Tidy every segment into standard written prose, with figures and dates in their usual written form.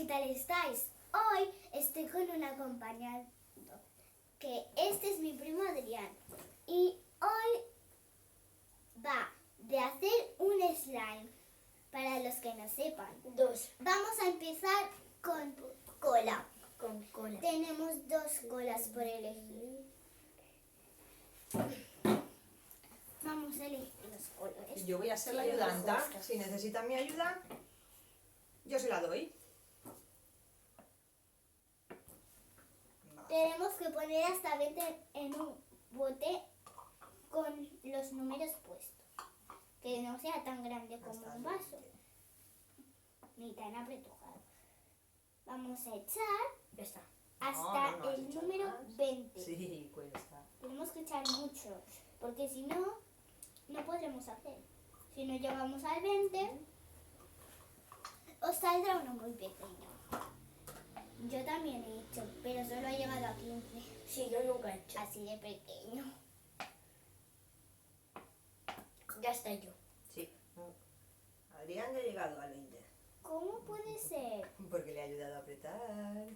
¿qué tal estáis? Hoy estoy con un acompañante, que este es mi primo Adrián. Y hoy va de hacer un slime, para los que no sepan. Vamos a empezar con cola. Con cola. Tenemos 2 colas por elegir. Vamos a elegir los colores. Yo voy a ser la ayudanta. Si necesitan mi ayuda, yo se la doy. Tenemos que poner hasta 20 en un bote con los números puestos. Que no sea tan grande como Hasta un vaso, ni tan apretujado. Vamos a echar Ya está. hasta No, has el echado número más. 20. Sí, cuesta. Tenemos que echar mucho, porque si no, no podremos hacer. Si no llegamos al 20, os saldrá uno muy pequeño. Yo también he hecho, pero solo he llegado a 15. Sí, yo nunca he hecho. Así de pequeño. Ya está yo. Sí. Adrián ya ha llegado al 20. ¿Cómo puede ser? Porque le ha ayudado a apretar.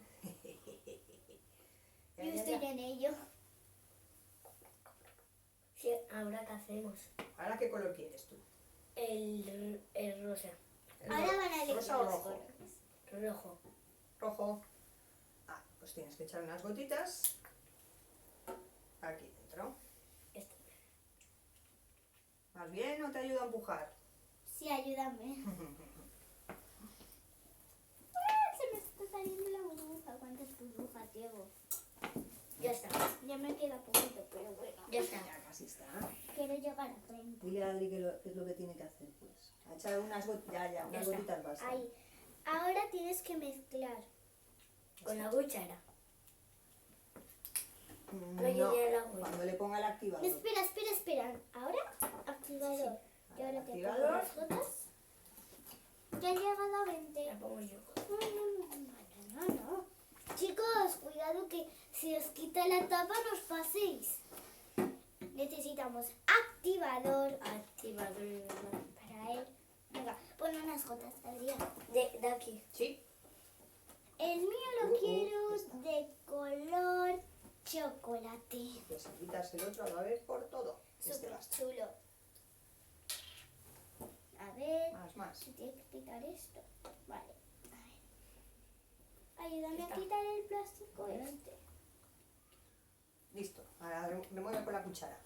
Yo estoy en ello. Sí, ahora qué hacemos. ¿Ahora qué color quieres tú? El rosa. Ahora van a elegir ¿Rosa o los rojo? colores. Rojo. Rojo. Ah, pues tienes que echar unas gotitas aquí dentro. Este. ¿Más bien o te ayuda a empujar? Sí, ayúdame. Se me está saliendo la burbuja. ¿Cuántas burbujas llevo? Ya está. Ya me queda poquito, pero bueno. Ya está. Ya casi está. Quiero llegar a 30. Dile a Adri qué es lo que tiene que hacer, pues. A echar unas gotitas, unas Ya está. gotitas basta. Ahí. Ahora tienes que mezclar. Con la cuchara. No, No llegué a la agua. cuando le ponga el activador. Espera. Ahora, activador. Y ahora te pongo Activador. las gotas. Ya he llegado a 20. La pongo yo. No. Chicos, cuidado que si os quita la tapa no os paséis. Necesitamos activador Activador. para él. Venga, pon unas gotas, Adrián. De aquí. Sí. El mío lo quiero ya está. de color chocolate. Pues si quitas el otro, a ver por todo. Este Súper basta. chulo. A ver, Más. se tiene que quitar esto. Vale. A ver. Ayúdame a Está. quitar el plástico Vale. este. Listo. Ahora remueve con la cuchara.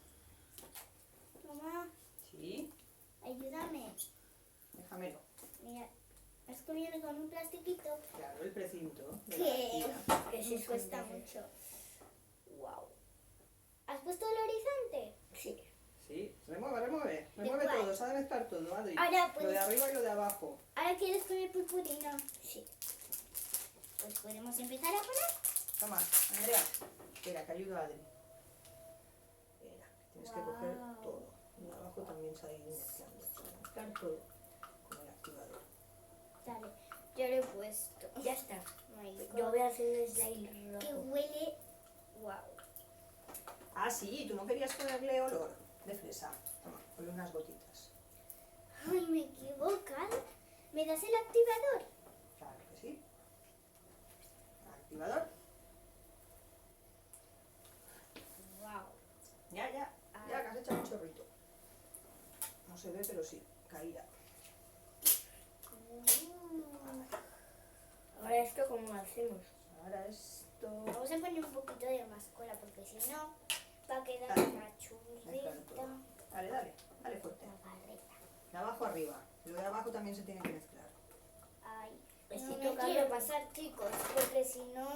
Mamá, Sí. ayúdame. Déjamelo. Mira, es que viene con un plastiquito Claro, el precinto. de la que tira. Que sí nos cuesta esconde. mucho. Wow. ¿Has puesto el horizonte? Sí. Sí. Remueve ¿De cuál? todo. Se ha de mezclar todo, Adri. Ahora, pues- Lo de arriba y lo de abajo. ¿Ahora quieres con el purpurino? Sí. Pues podemos empezar a poner. Toma, Andrea. Espera, que ayuda a Adri. Espera, tienes que coger Guau. todo. Y abajo también se ha ido mezclando. Mezclar todo con el activador. Dale, yo lo he puesto. Ya está. My God. Yo voy a hacer un slime Que rojo. huele. Wow. Ah, sí, tú no querías ponerle olor de fresa. Toma, ponle unas gotitas. Ay, me he equivocado. ¿Me das el activador? Claro que sí. Activador. Wow. Ya, que has echado un chorrito. No se ve, pero sí, caída. Ahora esto cómo lo hacemos. Ahora esto... Vamos a poner un poquito de más cola porque si no va a quedar Dale. una Mezclar churrita. todo. Dale fuerte. Una barreta. De abajo arriba. Lo de abajo también se tiene que mezclar. Ay, Estoy no me tocando. quiero pasar, chicos, porque si no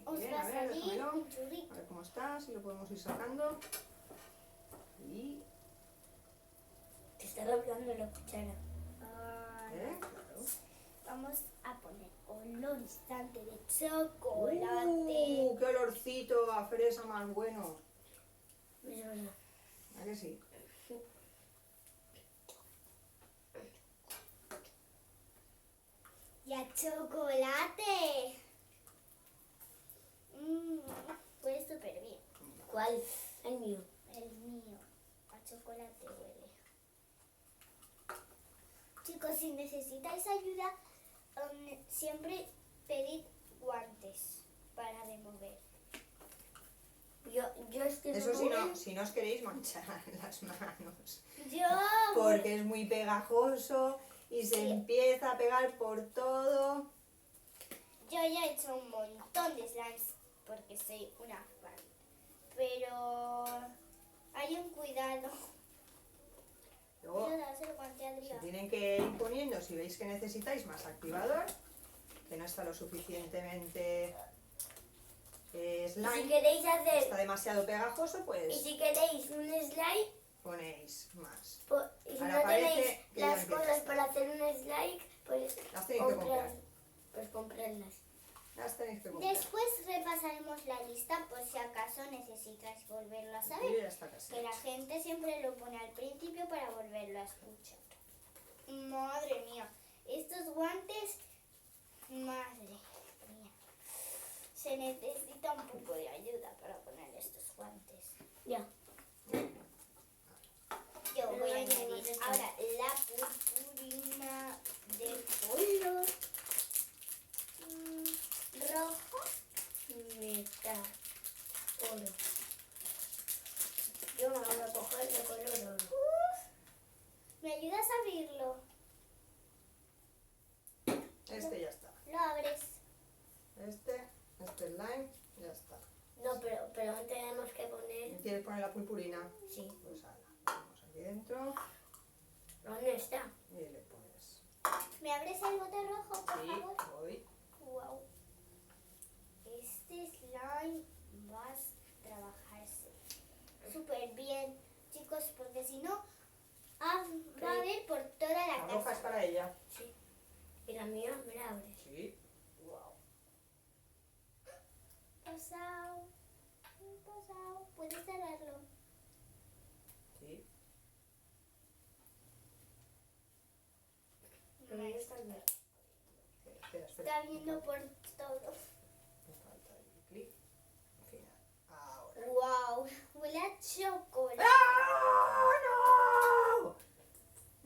Muy os bien, va a a ver, salir déjamelo. un churrito. A ver cómo está, si lo podemos ir sacando. Y... Te está doblando la cuchara. Claro. Vamos a poner olorizante de chocolate. ¡Qué olorcito a fresa más bueno! Es verdad. ¿A que sí? Y a chocolate. Huele súper bien. ¿Cuál? El mío. El mío. A chocolate huele. Chicos, si necesitáis ayuda, siempre pedid guantes para remover. Yo es que Eso no si no os queréis manchar las manos. Yo, Porque es muy pegajoso y se Sí. empieza a pegar por todo. yo ya he hecho un montón de slimes porque soy una fan. Pero hay un cuidado. Luego Yo das el guante a se Adrián. tienen que ir poniendo si veis que necesitáis más activador, que no está lo suficientemente Y si slime, queréis está hacer, demasiado pegajoso, y pues si queréis un slide, ponéis más. y si Ahora no parece tenéis que ya las empieza. cosas para hacer un slide, pues Las tenéis que comprar. pues comprarlas. Las tenéis que comprar. Después repasaremos la lista por si acaso necesitáis volverlo a saber. Y ya está casi. Que la gente siempre lo pone al principio para volverlo a escuchar. Madre mía, estos guantes, madre mía. Se necesita un poco de ayuda para poner estos guantes. Ya. Yo Pero voy a ya añadir tenemos esto. ahora la purpurina de color rojo. Metal. Oro. Yo me voy a coger de color oro. ¿Me ayudas a abrirlo? Este ya está. Lo abres. Este slime, ya está. No, pero antes tenemos que ¿Y poner... ¿Quieres poner la purpurina? Sí. Pues ala, vamos aquí dentro ¿Dónde está? y le pones. ¿Me abres el bote rojo, por Sí, favor? voy. Wow. Este slime va a trabajarse súper bien, chicos, porque si no, va a haber por toda la La roja es casa. para ella. Sí. Y la mía me la abres. Sí. Wow. Pasado. Pasado. ¿Puedes cerrarlo? Sí. Pero ya está bien. Espera, espera. Está viendo por todo. Me falta el clic. Final. Ahora. Wow. Huele a chocolate. ¡Ah, no!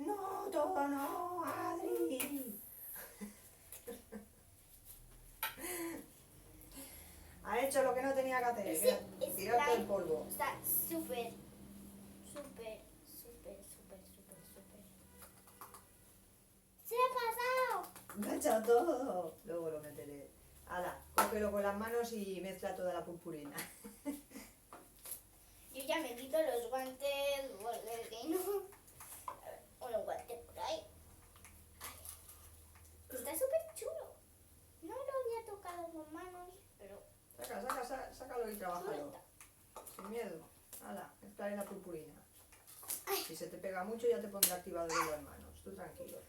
No, todo no, Adri. Ha hecho lo que no tenía que hacer. Ese Tirar todo el slime polvo. está súper, súper, súper, súper, súper, súper. ¡Se ha pasado! Me ha echado todo. Luego lo meteré. Ala, cógelo con las manos y mezcla toda la purpurina. Yo ya me quito los guantes porque no. A ver, un guante por ahí. Ay. Está súper chulo. No lo había tocado con manos, pero Sácalo y chulo trabájalo. está. Sin miedo. Ala, mezclaré la purpurina. Ay. Si se te pega mucho ya te pondré activador en las manos. Tú tranquilo.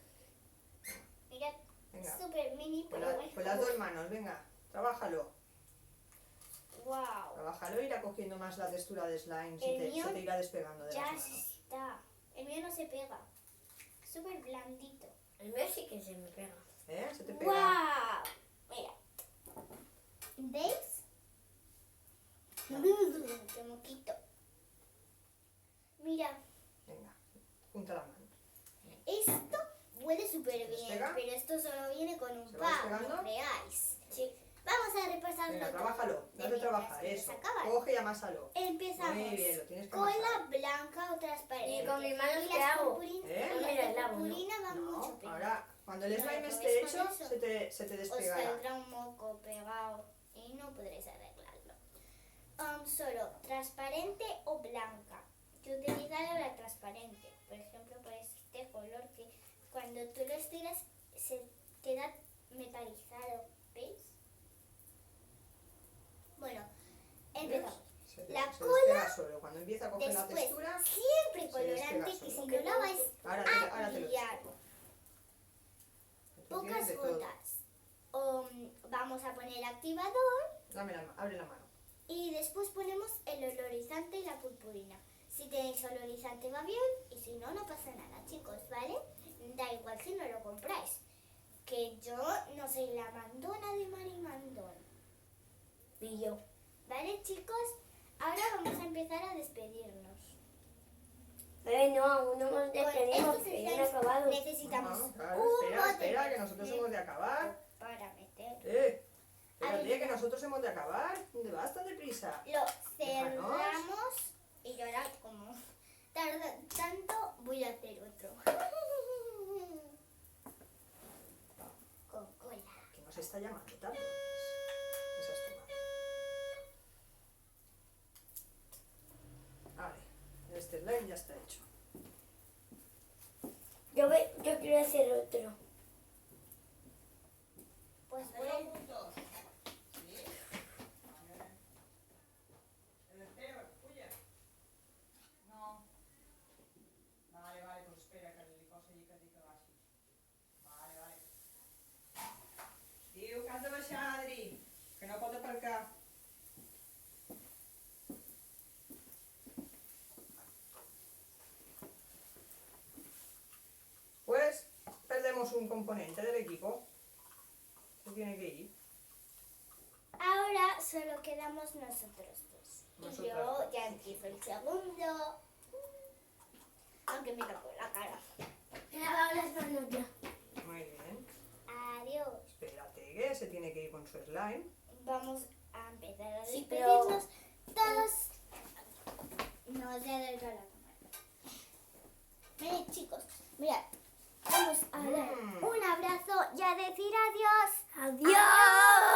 Mirad, Venga. súper mini, Con, pero con las dos manos, venga. Trabájalo. Wow. Trabájalo e irá cogiendo más la textura de slime. El Se mío te irá despegando de Ya las manos. está. El mío no se pega. Súper blandito. El mío sí que se me pega. ¿Eh? Se te pega. ¡Wow! Mira. ¿Veis? Qué moquito. Mira, Venga, junta las manos. esto huele súper bien, ¿Despega? pero esto solo viene con un ¿Se va pan, despegando? no creáis. Sí. Vamos a repasarlo Venga, todo. trabájalo. De Date mientras trabaja. que Eso. se acaba. Coge y amásalo. Empezamos. Muy bien, lo tienes que Cola amasar. blanca o transparente. ¿Y con mis manos Y qué las hago? purpurinas- ¿Eh? y Mira, el las agua, ¿no? purpurinas van mucho No, peor. ahora cuando el No, slime ¿lo esté ves con hecho, eso? se te Os despegará. saldrá un moco pegado y no podréis arreglarlo. Solo transparente o blanca. Yo he utilizado la transparente, por ejemplo, por este color que cuando tú lo estiras se queda metalizado. ¿Veis? Bueno, empezamos. La Se cola, despega solo. Cuando empieza a coger la Después, textura, siempre se colorante despega que solo. si no la vais ahora a te lo pillar. explico. Tú tienes Pocas de todo. gotas. Vamos a poner activador. Abre la mano. Y después ponemos el olorizante y la purpurina. Si tenéis olorizante va bien y si no, no pasa nada, chicos, ¿vale? Da igual si no lo compráis. Que yo no soy la mandona de Marimandón. Y yo. ¿Vale, chicos? Ahora vamos a empezar a despedirnos. No, aún no nos Con despedimos, estos que ya han slimes acabado. necesitamos Ah, claro, un espera, espera, que nosotros hemos de acabar. Para meter. Espérate, que nosotros hemos de acabar. ¿Dónde vas tan deprisa? Lo Déjanos. cerramos y yo ahora como tarda tanto voy a hacer otro. Con cola. Que nos está llamando tarde. Esa es tu madre. Vale, este slime ya está hecho. Yo quiero hacer otro. Pues voy a... juntos? Sí. ¿El entero? ¿Tuya? No. Vale, pues espera, que el cosa allí que dic que baixi. Vale. Diu que has de baixar, Adri, que no pot aparcar. Pues perdemos un componente del equipo. Se tiene que ir. Ahora solo quedamos nosotros dos. Y Nosotras yo dos. ya empiezo el segundo. Aunque me tapo la cara. Me he lavado las manos ya. Muy bien. Adiós. Espérate que se tiene que ir con su slime. Vamos a empezar a Sí, despedirnos todos. No se acerca la cámara. Miren, chicos, mirad. Vamos a dar un abrazo y a decir adiós. ¡Adiós!